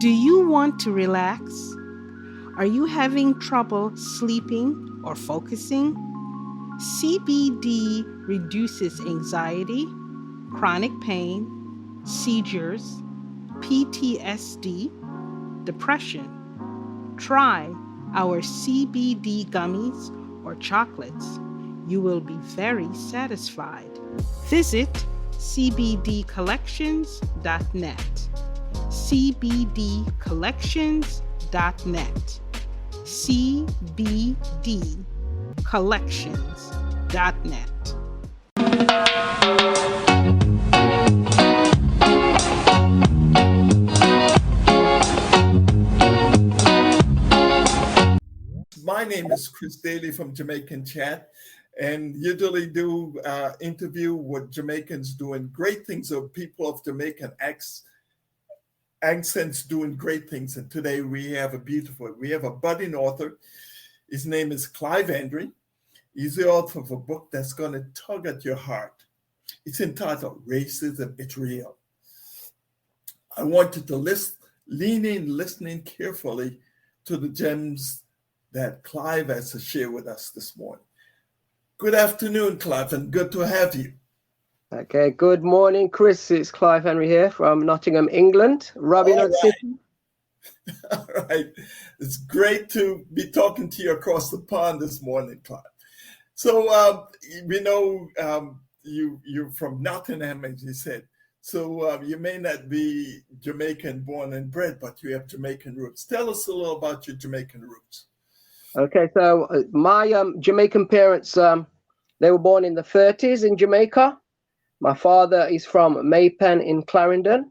Do you want to relax? Are you having trouble sleeping or focusing? CBD reduces anxiety, chronic pain, seizures, PTSD, depression. Try our CBD gummies or chocolates. You will be very satisfied. Visit cbdcollections.net. cbdcollections.net. cbdcollections.net. My name is Chris Daley from Jamaican Chat, and usually do interview with Jamaicans doing great things, or people of Jamaican accents doing great things. And today we have a budding author. His name is Clive Henry. He's the author of a book that's going to tug at your heart. It's entitled Racism, It's Real. I want you to lean in, listening carefully to the gems that Clive has to share with us this morning. Good afternoon, Clive, and good to have you. Okay, good morning, Chris. It's Clive Henry here from Nottingham, England, Robin Hood City. All right. It's great to be talking to you across the pond this morning, Clive. So we know you're from Nottingham, as you said. So you may not be Jamaican born and bred, but you have Jamaican roots. Tell us a little about your Jamaican roots. Okay, so my Jamaican parents, they were born in the 30s in Jamaica. My father is from Maypen in Clarendon.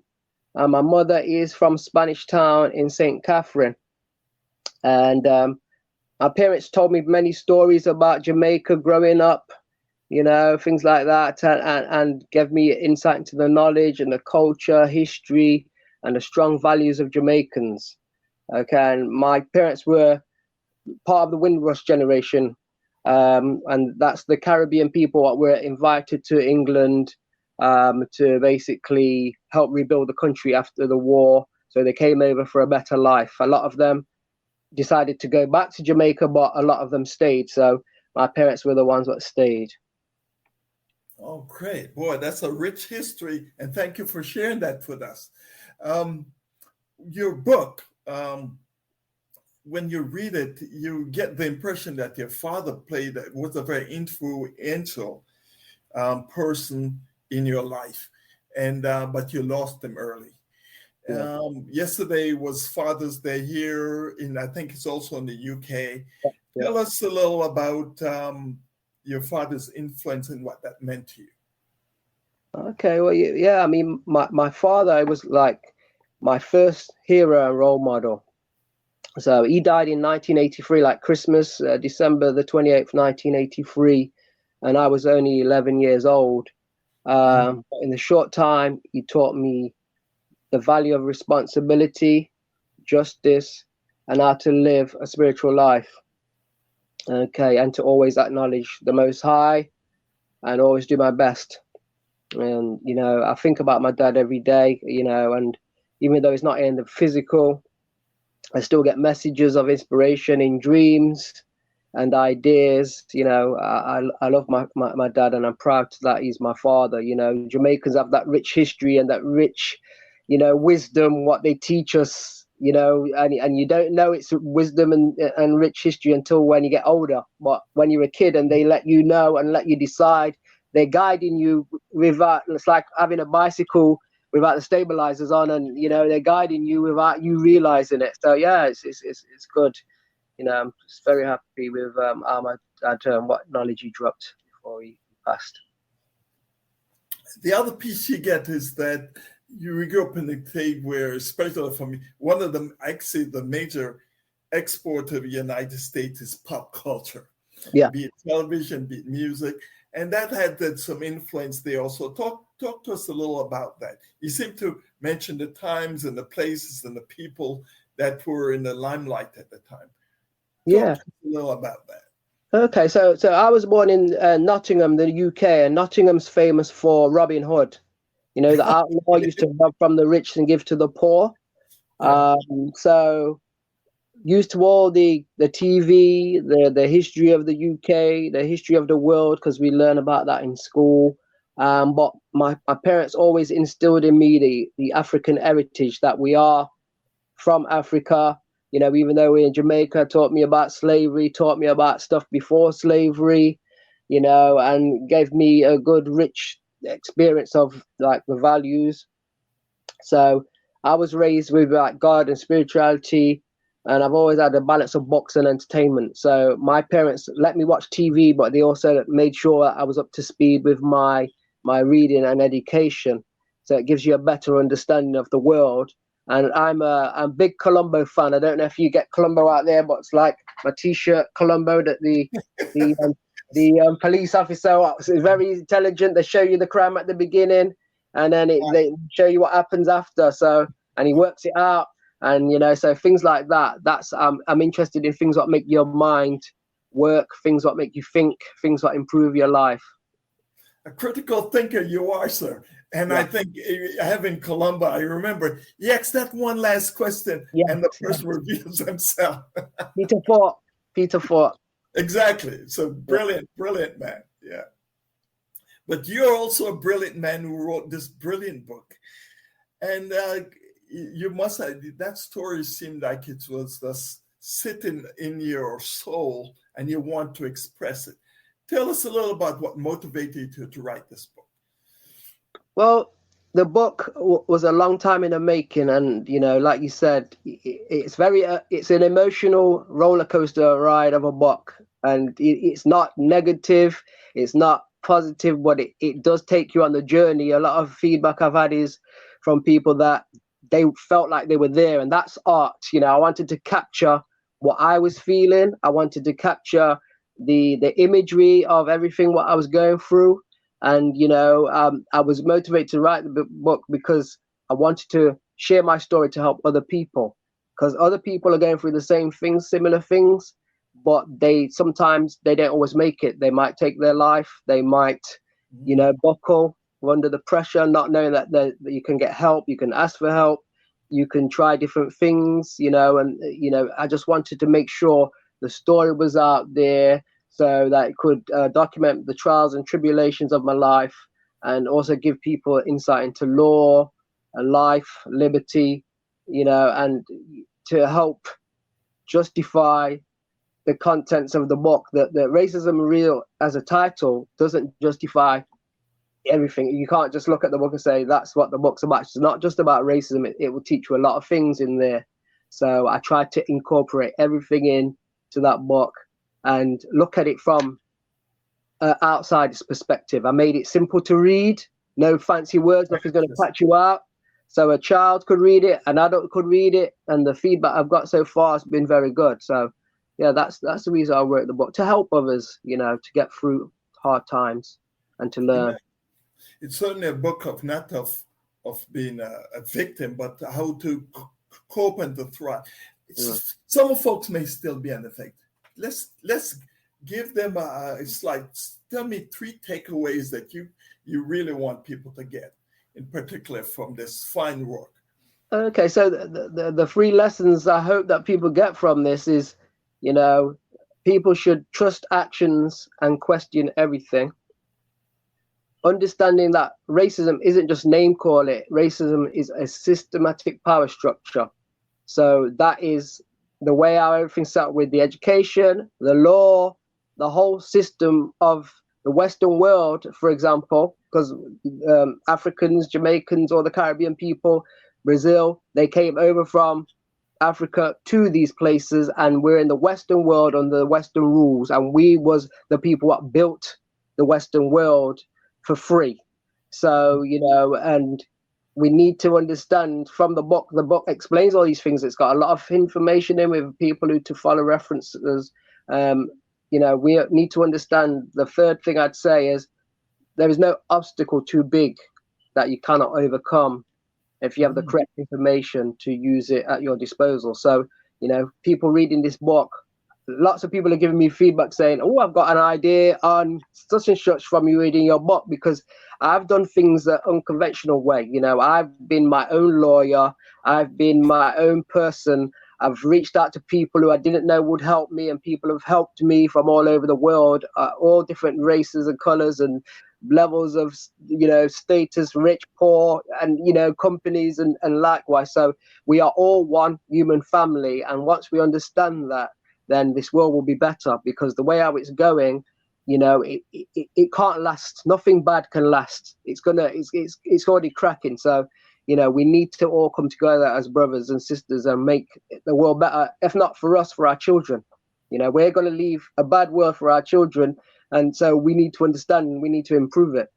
My mother is from Spanish Town in St. Catherine. And my parents told me many stories about Jamaica growing up, you know, things like that, and gave me insight into the knowledge and the culture, history, and the strong values of Jamaicans. Okay, and my parents were part of the Windrush generation, and that's the Caribbean people that were invited to England to basically help rebuild the country after the war. So they came over for a better life. A lot of them decided to go back to Jamaica, but a lot of them stayed. So my parents were the ones that stayed. Oh, great. Boy, that's a rich history, and thank you for sharing that with us. Your book, when you read it, you get the impression that your father was a very influential person in your life, and but you lost him early. Yeah. Yesterday was Father's Day here, I think it's also in the UK. Yeah. Tell us a little about your father's influence and what that meant to you. Okay, well, yeah, I mean, my father was like my first hero and role model. So he died in 1983, like Christmas, December the 28th, 1983, and I was only 11 years old. In the short time, he taught me the value of responsibility, justice, and how to live a spiritual life. Okay, and to always acknowledge the Most High and always do my best. And, you know, I think about my dad every day, you know, and even though he's not in the physical, I still get messages of inspiration in dreams and ideas. You know, I love my dad, and I'm proud that he's my father. You know, Jamaicans have that rich history and that rich, you know, wisdom, what they teach us, you know, and you don't know it's wisdom and rich history until when you get older. But when you're a kid and they let you know and let you decide, they're guiding you without, it's like having a bicycle without the stabilizers on, and you know they're guiding you without you realizing it. So yeah, it's good. You know, I'm just very happy with how my dad what knowledge he dropped before he passed. The other piece you get is that you grew up in a state where, especially for me, one of them, actually the major export of the United States is pop culture. Yeah. Be it television, be it music. And that had some influence there also. Talk to us a little about that. You seem to mention the times and the places and the people that were in the limelight at the time. Yeah. Talk to us a little about that. Okay, so I was born in Nottingham, the UK, and Nottingham's famous for Robin Hood. You know, the outlaw used to rob from the rich and give to the poor. Yeah. So used to all the TV, the history of the UK, the history of the world, because we learn about that in school. But my parents always instilled in me the African heritage, that we are from Africa. You know, even though we're in Jamaica, taught me about slavery, taught me about stuff before slavery, you know, and gave me a good, rich experience of like the values. So I was raised with like God and spirituality, and I've always had a balance of box and entertainment. So my parents let me watch TV, but they also made sure I was up to speed with my reading and education. So it gives you a better understanding of the world. And I'm a big Columbo fan. I don't know if you get Columbo out there, but it's like my T-shirt Columbo, that the police officer is very intelligent. They show you the crime at the beginning, and then they show you what happens after. So, and he works it out, and you know, so things like that. That's I'm interested in things that make your mind work, things that make you think, things that improve your life. A critical thinker you are, sir. And I think having Columbo, I remember he asked that one last question, and the person reveals himself. Peter Fort. Exactly. So brilliant man. Yeah. But you're also a brilliant man who wrote this brilliant book. And you must have, that story seemed like it was just sitting in your soul and you want to express it. Tell us a little about what motivated you to write this book. Well, the book was a long time in the making, and you know, like you said, it's an emotional roller coaster ride of a book, and it's not negative, it's not positive, but it does take you on the journey. A lot of feedback I've had is from people that they felt like they were there, and that's art. You know, I wanted to capture what I was feeling. I wanted to capture the imagery of everything what I was going through. And, you know, I was motivated to write the book because I wanted to share my story to help other people, because other people are going through the same things, similar things, but sometimes they don't always make it. They might take their life. They might, you know, buckle under the pressure, not knowing that you can get help. You can ask for help. You can try different things, you know, and, you know, I just wanted to make sure the story was out there, so that it could document the trials and tribulations of my life, and also give people insight into law, life, liberty, you know, and to help justify the contents of the book. That Racism Real as a title doesn't justify everything. You can't just look at the book and say that's what the book's about. It's not just about racism. It will teach you a lot of things in there. So I tried to incorporate everything in to that book and look at it from an outsider's perspective. I made it simple to read, no fancy words, nothing's going to catch you out. So a child could read it, an adult could read it, and the feedback I've got so far has been very good. So yeah, that's the reason I wrote the book, to help others, you know, to get through hard times and to learn. It's certainly a book of not of being a victim, but how to cope and to thrive. Some folks may still be an effect. Let's give them it's like, tell me 3 takeaways that you really want people to get, in particular from this fine work. Okay, so the 3 lessons I hope that people get from this is, you know, people should trust actions and question everything. Understanding that racism isn't just name call it. Racism is a systematic power structure. So that is the way how everything's set up with the education, the law, the whole system of the Western world, for example, because Africans, Jamaicans, or the Caribbean people, Brazil, they came over from Africa to these places, and we're in the Western world under the Western rules, and we was the people that built the Western world for free. So, you know, and we need to understand from the book explains all these things. It's got a lot of information in with people who to follow references. You know, we need to understand. The third thing I'd say is there is no obstacle too big that you cannot overcome if you have the correct information to use it at your disposal. So, you know, people reading this book, lots of people are giving me feedback saying, oh, I've got an idea on such and such from you reading your book, because I've done things the unconventional way. You know, I've been my own lawyer. I've been my own person. I've reached out to people who I didn't know would help me, and people have helped me from all over the world, all different races and colors and levels of, you know, status, rich, poor, and, you know, companies and likewise. So we are all one human family. And once we understand that, then this world will be better, because the way how it's going, you know, it can't last. Nothing bad can last. It's already cracking. So, you know, we need to all come together as brothers and sisters and make the world better, if not for us, for our children. You know, we're going to leave a bad world for our children. And so we need to understand and we need to improve it.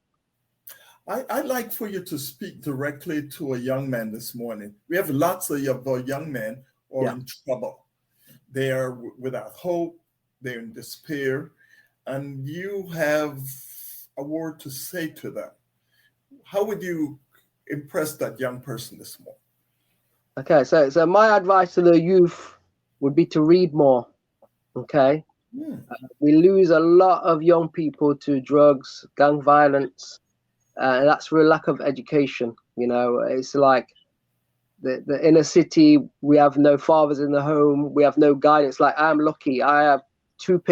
I'd like for you to speak directly to a young man this morning. We have lots of young men who are in trouble. They are without hope. They're in despair. And you have a word to say to them. How would you impress that young person this morning? Okay, so my advice to the youth would be to read more. Okay, we lose a lot of young people to drugs, gang violence, and that's for a lack of education. You know, it's like the inner city. We have no fathers in the home. We have no guidance. Like, I'm lucky. I have two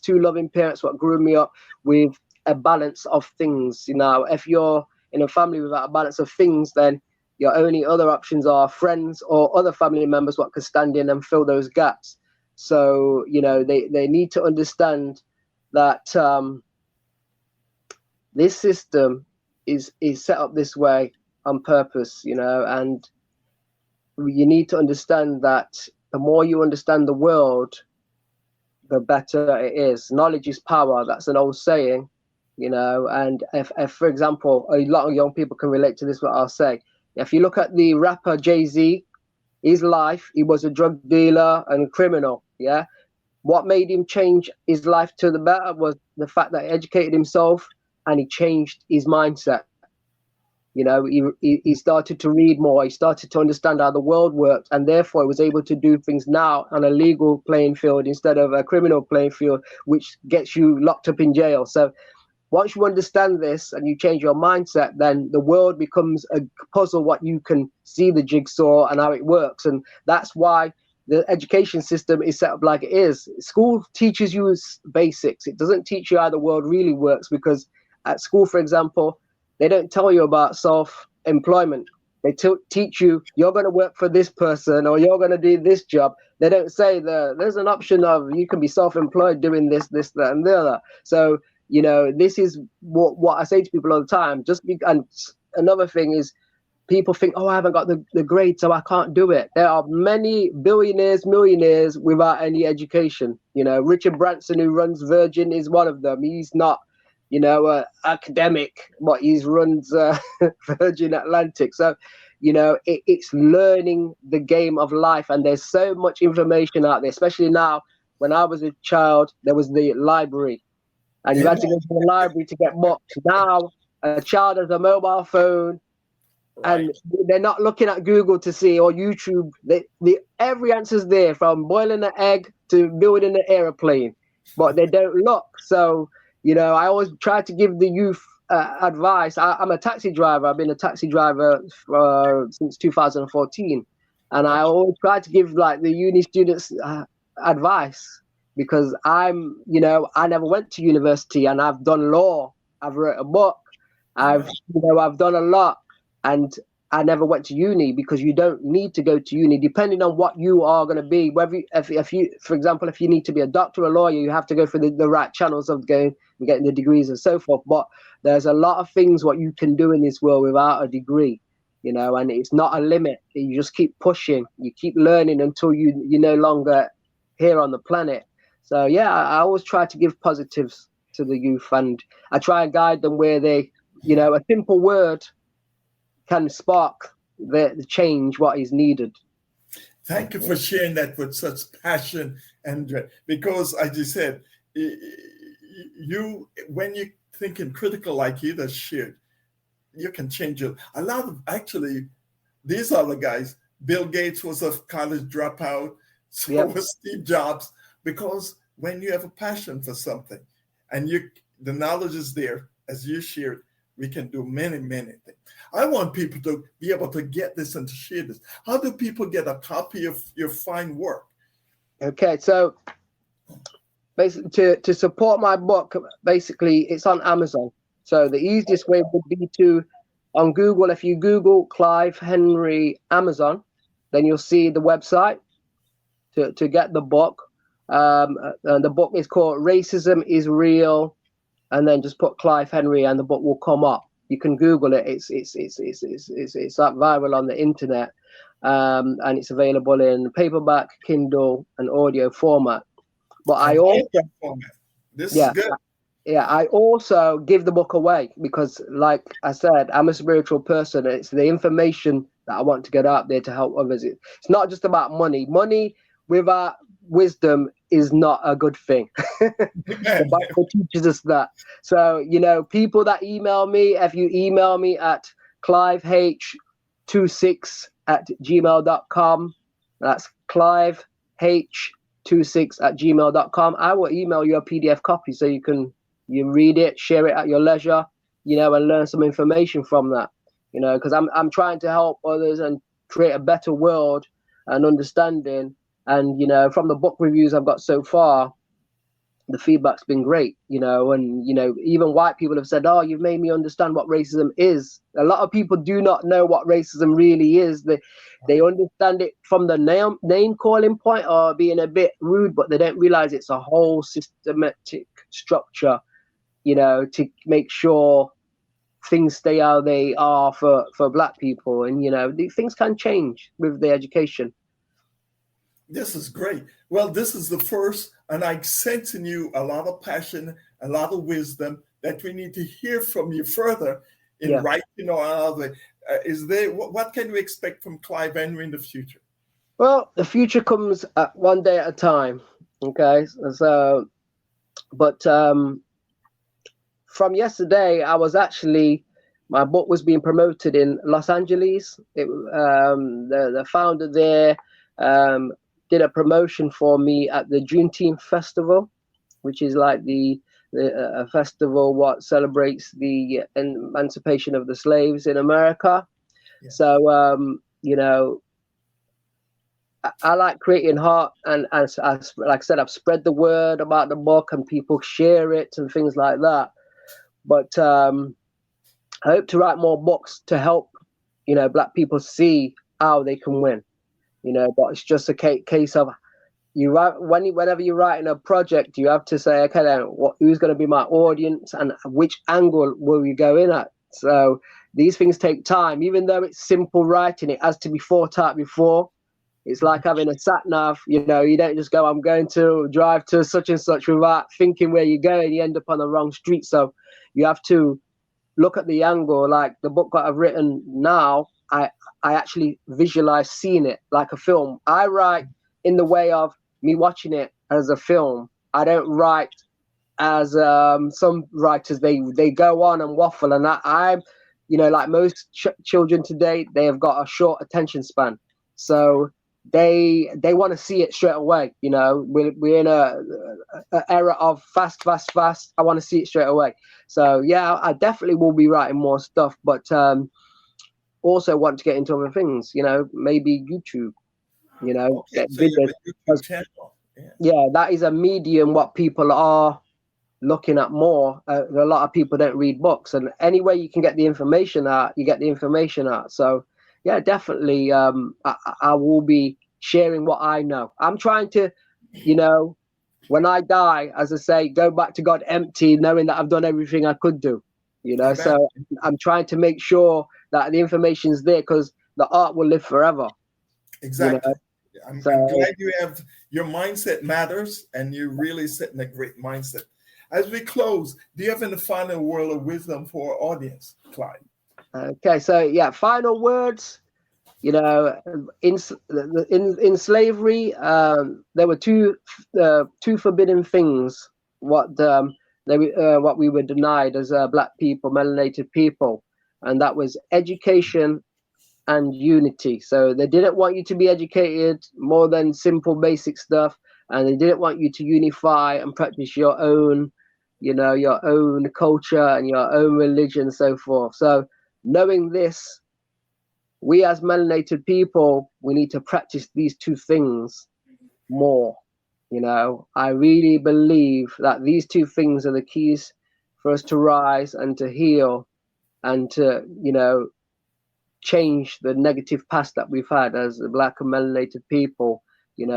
loving parents, what grew me up with a balance of things. You know, if you're in a family without a balance of things, then your only other options are friends or other family members what can stand in and fill those gaps. So, you know, they need to understand that this system is set up this way on purpose, you know, and you need to understand that the more you understand the world, the better it is. Knowledge is power. That's an old saying, you know, and if for example, a lot of young people can relate to this, what I'll say. If you look at the rapper Jay-Z, his life, he was a drug dealer and a criminal, yeah? What made him change his life to the better was the fact that he educated himself and he changed his mindset. You know, he started to read more, he started to understand how the world worked, and therefore he was able to do things now on a legal playing field instead of a criminal playing field, which gets you locked up in jail. So once you understand this and you change your mindset, then the world becomes a puzzle, what you can see the jigsaw and how it works. And that's why the education system is set up like it is. School teaches you basics. It doesn't teach you how the world really works, because at school, for example, they don't tell you about self-employment. They teach you, you're going to work for this person or you're going to do this job. They don't say there's an option of you can be self-employed doing this, that, and the other. So, you know, this is what I say to people all the time. And another thing is, people think, oh, I haven't got the grade, so I can't do it. There are many billionaires, millionaires without any education. You know, Richard Branson, who runs Virgin, is one of them. He's not, you know, academic, but he runs Virgin Atlantic. So, you know, it's learning the game of life. And there's so much information out there, especially now. When I was a child, there was the library. And you had to go to the library to get books. Now, a child has a mobile phone, and they're not looking at Google to see, or YouTube. Every answer's there, from boiling an egg to building an airplane, but they don't look. So, you know, I always try to give the youth advice. I'm a taxi driver. I've been a taxi driver since 2014. And I always try to give, like, the uni students advice. Because I'm, you know, I never went to university, and I've done law. I've wrote a book. I've done a lot, and I never went to uni, because you don't need to go to uni, depending on what you are going to be. Whether if you, for example, if you need to be a doctor or a lawyer, you have to go through the right channels of going and getting the degrees and so forth. But there's a lot of things what you can do in this world without a degree, you know, and it's not a limit. You just keep pushing, you keep learning until you're no longer here on the planet. So, yeah, I always try to give positives to the youth, and I try and guide them where they, you know, a simple word can spark the change what is needed. Thank you for sharing that with such passion, Andre, because as you said, when you're thinking critical like you just shared, you can change it. A lot of, actually, these other guys, Bill Gates was a college dropout, so was Steve Jobs. because when you have a passion for something and the knowledge is there, as you shared, we can do many, many things. I want people to be able to get this and to share this. How do people get a copy of your fine work? Okay, so basically to support my book, basically it's on Amazon. So the easiest way would be on Google, if you Google Clive Henry Amazon, then you'll see the website to get the book. And the book is called Racism is Real, and then just put Clive Henry and the book will come up. You can Google it. It's that viral on the internet, and it's available in paperback, Kindle, and audio format. But I also this is good. Yeah, I also give the book away because, like I said, I'm a spiritual person. It's the information that I want to get out there to help others. It's not just about money. Money without wisdom is not a good thing. The Bible teaches us that. So, people that email me, if you email me at cliveh26@gmail.com, that's cliveh26@gmail.com, I will email you a PDF copy so you read it, share it at your leisure, and learn some information from that, because I'm trying to help others and create a better world and understanding. And, from the book reviews I've got so far, the feedback's been great, and, even white people have said, oh, you've made me understand what racism is. A lot of people do not know what racism really is. They understand it from the name calling point or being a bit rude, but they don't realize it's a whole systematic structure, to make sure things stay how they are for Black people. And, things can change with the education. This is great. Well, this is the first, and I sense in you a lot of passion, a lot of wisdom that we need to hear from you further in writing or other. What can we expect from Clive Henry in the future? Well, the future comes one day at a time. Okay, so, but from yesterday, my book was being promoted in Los Angeles. The founder there did a promotion for me at the Juneteenth Festival, which is like a festival what celebrates the emancipation of the slaves in America. Yeah. So, I like creating heart, and as like I said, I've spread the word about the book and people share it and things like that. But I hope to write more books to help, Black people see how they can win. But it's just a case of whenever you're writing a project, you have to say, okay, then who's going to be my audience and which angle will you go in at? So these things take time. Even though it's simple writing, it has to be thought out before. It's like having a sat nav. You don't just go, I'm going to drive to such and such without thinking where you're going. You end up on the wrong street. So you have to look at the angle. Like the book that I've written now, I actually visualize seeing it like a film. I write in the way of me watching it as a film. I don't write as some writers, they go on and waffle. And I'm, like most children today, they have got a short attention span. So they want to see it straight away. We're in a era of fast. I want to see it straight away. So yeah, I definitely will be writing more stuff, but also want to get into other things, maybe YouTube, Okay, so videos. YouTube channel. Yeah, that is a medium what people are looking at more. A lot of people don't read books, and any way you can get the information out, you get the information out. So yeah, definitely I will be sharing what I know. I'm trying to, when I die, as I say, go back to God empty, knowing that I've done everything I could do, Amen. So I'm trying to make sure that the information's there because the art will live forever. Exactly. I'm glad you have your mindset matters, and you're really setting a great mindset. As we close, do you have any final word of wisdom for our audience, Clive? Okay, so yeah, final words. In slavery, there were two forbidden things what we were denied as Black people, melanated people, and that was education and unity. So they didn't want you to be educated more than simple basic stuff, and they didn't want you to unify and practice your own, your own culture and your own religion and so forth. So knowing this, we as melanated people, we need to practice these two things more. I really believe that these two things are the keys for us to rise and to heal and to, change the negative past that we've had as Black and melanated people.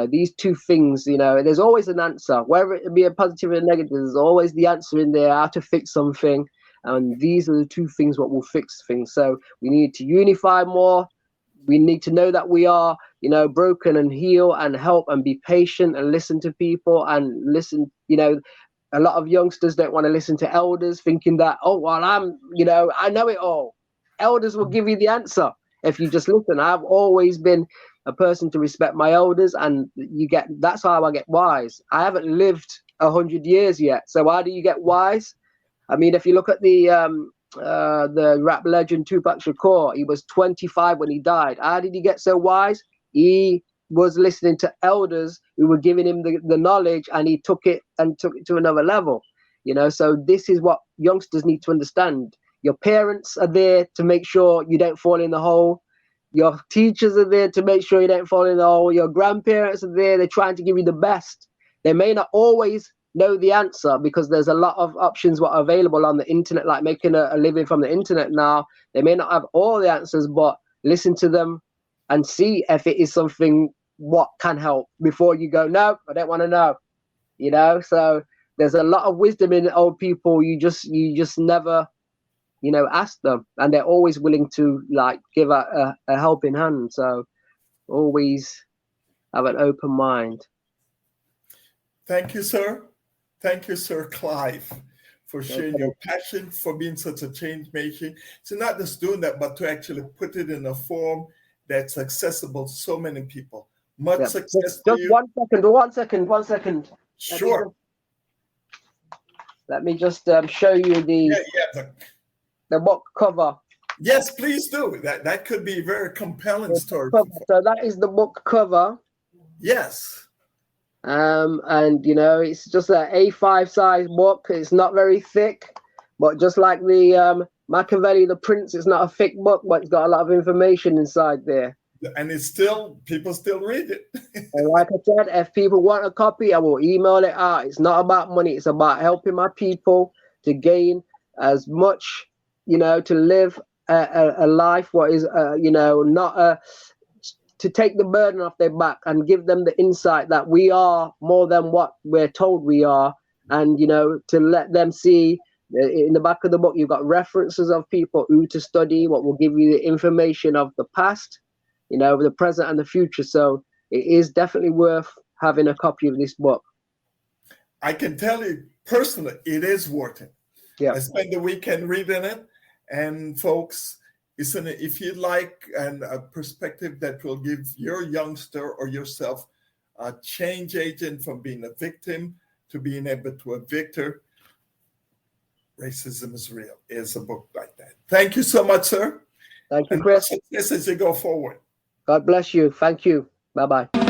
These two things, there's always an answer, whether it be a positive or negative, there's always the answer in there, how to fix something. And these are the two things what will fix things. So we need to unify more. We need to know that we are, broken, and heal and help and be patient and listen to people and listen. A lot of youngsters don't want to listen to elders, thinking that, oh, well, I know it all. Elders will give you the answer if you just listen. I've always been a person to respect my elders, and that's how I get wise. I haven't lived 100 years yet. So how do you get wise? I mean, if you look at the rap legend Tupac Shakur, he was 25 when he died. How did he get so wise? He was listening to elders who were giving him the knowledge, and he took it to another level. So this is what youngsters need to understand. Your parents are there to make sure you don't fall in the hole. Your teachers are there to make sure you don't fall in the hole. Your grandparents are there. They're trying to give you the best. They may not always know the answer, because there's a lot of options what are available on the internet, like making a living from the internet now. They may not have all the answers, but listen to them and see if it is something what can help before you go, no, I don't want to know. So there's a lot of wisdom in old people. You just never ask them, and they're always willing to give a helping hand. So always have an open mind. Thank you, sir. Thank you, Sir Clive, for sharing your passion, for being such a change maker. So not just doing that, but to actually put it in a form that's accessible to so many people. Much success to you. 1 second. Sure. Let me just show you the book cover. Yes, please do. That could be a very compelling story. So that is the book cover. Yes. And it's just an A5 size book. It's not very thick, but just like the Machiavelli, The Prince, it's not a thick book, but it's got a lot of information inside there. And people still read it. And like I said, if people want a copy, I will email it out. It's not about money. It's about helping my people to gain as much, to live a life what is, not to take the burden off their back and give them the insight that we are more than what we're told we are. And, to let them see in the back of the book, you've got references of people who to study, what will give you the information of the past, the present and the future. So it is definitely worth having a copy of this book. I can tell you personally, it is worth it. Yeah. I spent the weekend reading it, and folks, if you like a perspective that will give your youngster or yourself a change agent from being a victim to being able to a victor, Racism is Real is a book like that. Thank you so much, sir. Thank you, Chris. Success as you go forward. God bless you. Thank you. Bye-bye.